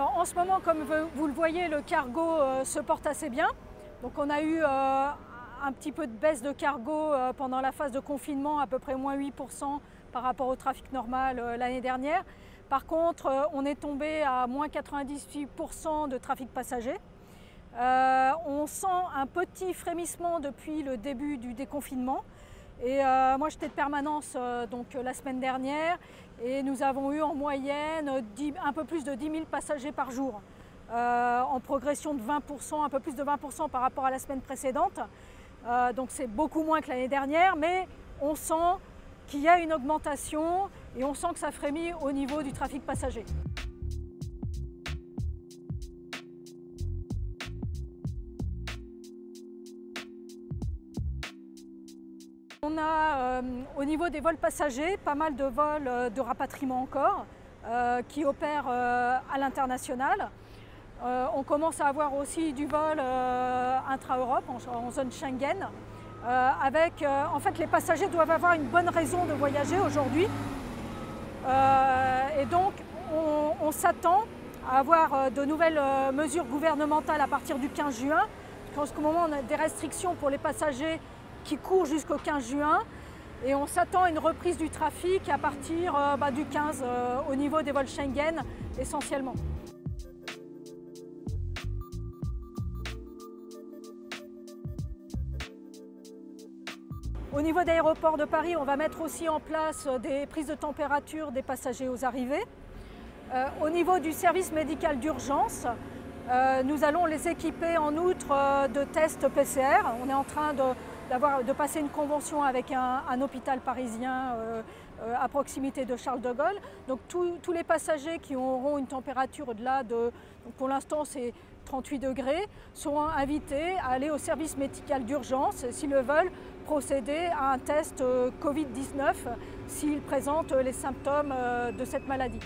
Alors en ce moment, comme vous le voyez, le cargo se porte assez bien. Donc on a eu un petit peu de baisse de cargo pendant la phase de confinement, à peu près moins 8% par rapport au trafic normal l'année dernière. Par contre, on est tombé à moins 98% de trafic passager. On sent un petit frémissement depuis le début du déconfinement. Et moi j'étais de permanence la semaine dernière et nous avons eu en moyenne un peu plus de 10 000 passagers par jour, en progression de 20%, un peu plus de 20% par rapport à la semaine précédente. Donc c'est beaucoup moins que l'année dernière, mais on sent qu'il y a une augmentation et on sent que ça frémit au niveau du trafic passager. On a au niveau des vols passagers pas mal de vols de rapatriement encore qui opèrent à l'international. On commence à avoir aussi du vol intra-Europe en zone Schengen. En fait, les passagers doivent avoir une bonne raison de voyager aujourd'hui. Et donc on s'attend à avoir de nouvelles mesures gouvernementales à partir du 15 juin. En ce moment, on a des restrictions pour les passagers qui court jusqu'au 15 juin et on s'attend à une reprise du trafic à partir du 15 au niveau des vols Schengen essentiellement. Au niveau d'aéroport de Paris, on va mettre aussi en place des prises de température des passagers aux arrivées. Au niveau du service médical d'urgence, nous allons les équiper en outre de tests PCR. On est en train de passer une convention avec un hôpital parisien à proximité de Charles de Gaulle. Donc tous les passagers qui auront une température au-delà de, pour l'instant c'est 38 degrés, seront invités à aller au service médical d'urgence s'ils le veulent procéder à un test Covid-19 s'ils présentent les symptômes de cette maladie.